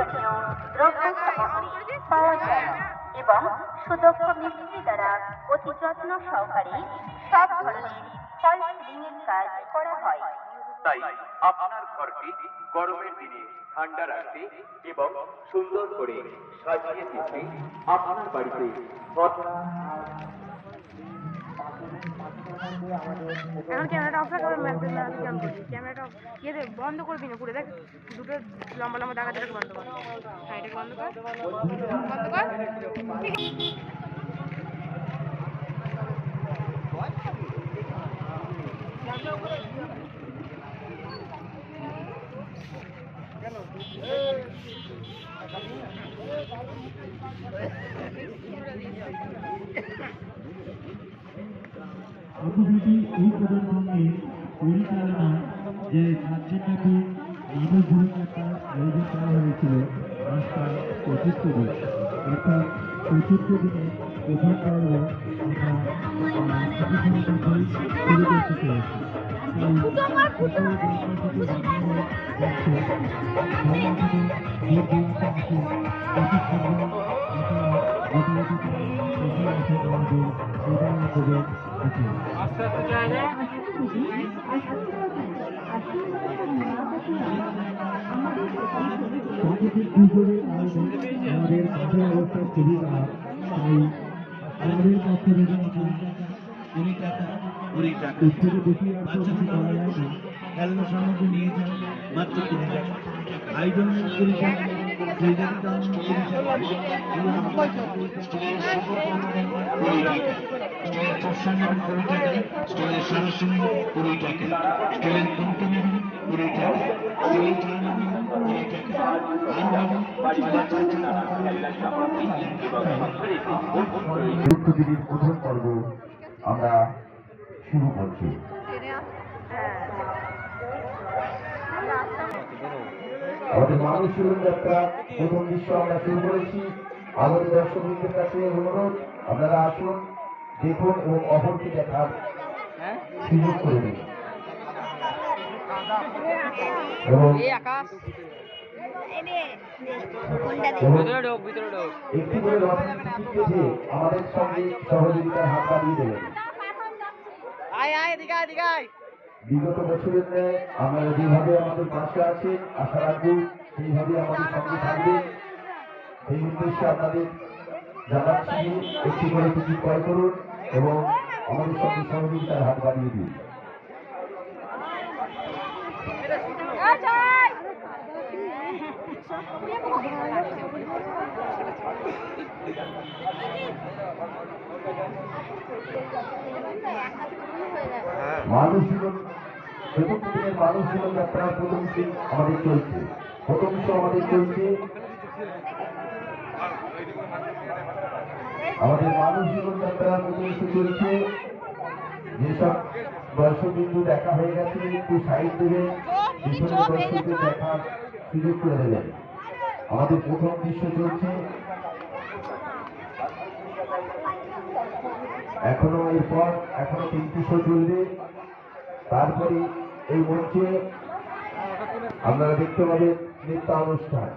প্রয়োজনীয় দ্রব্য সামগ্রী পাওয়া যায় এবং সুদক্ষ মিস্ত্রি দ্বারা অতি যত্ন সহকারে সব ধরনের ফল সিলিংয়ের কাজ করা হয়। তাই আপনার ঘরকে গরমের দিনে ঠান্ডা রাখতে এবং সুন্দর করে সাজিয়ে তুলতে আপনার বাড়িতে এখন ক্যামেরাটা অফ রাখ, ক্যামেরাটা ইয়ে বন্ধ করবি না পুরো, দেখ দুটো লম্বা লম্বা দাগা দাগা বন্ধ কর, হ্যাঁ এটা বন্ধ কর, বন্ধ কর। অপরাধী এই প্রজন্মকে পরিচালনা যে স্বাধীনতাকে মানবভূমির একটা আয়োজন করা হয়েছিল আজকা 25 দিন, অর্থাৎ 25 দিনে প্রথম পর্ব আমরা সচেতনতাকে শুরু করতে চলেছি। আস্তে আস্তে যায় আমাদের মাঠের অবস্থা খুবই খারাপ, তাই আমাদের পক্ষ থেকে 20 টাকা এর থেকে বেশি আর কিছু করা যায় না। খেলনা সামগ্রী নিয়ে যান মাত্র 20 টাকা। আয়োজনের পরিচালনা স্টলের সরাসরি 20 টাকা, স্টলের কন্টেনার 20 টাকা, স্টলের চালানি 20 টাকা। প্রথম পর্ব আমরা শুরু করছি। আমাদের মানুষ জীবন যাত্রা প্রথম দৃশ্য আমরা শুরু করেছি। আমাদের দর্শকদের কাছে অনুরোধ, আপনারা আসুন, দেখুন এবং অপরকে দেখার সুযোগ করে দিন। এবং একটি করে রথে আমাদের সঙ্গে সহযোগিতার হাত বাড়িয়ে দেবেন। বিগত বছরের ন্যায় আপনারা যেভাবে আমাদের পাশে আছেন, আশা রাখবো সেইভাবে আমাদের সঙ্গে থাকবে। সেই উদ্দেশ্যে আপনাদের জানাচ্ছি, একটি করে টিকিট ক্রয় করুন এবং আমাদের সঙ্গে সহযোগিতার হাত বাড়িয়ে দিন। মানুষ জীবন চতুর্থ দিনের মানুষ জীবন যাত্রার প্রথম দিন আমাদের চলছে, প্রথম আমাদের চলছে। আমাদের মানুষ জীবন যাত্রার প্রথম চলছে। যেসব দর্শকবিন্দু দেখা হয়ে গেছে একটু সাইড দেবেন, পিছনে দর্শকদের দেখার সুযোগ করে দেবেন। আমাদের প্রথম দৃশ্য চলছে, এখনো এরপর এখনো 3টি শো চলবে। তারপরে এই মঞ্চে আপনারা দেখতে পাবেন নৃত্যানুষ্ঠান।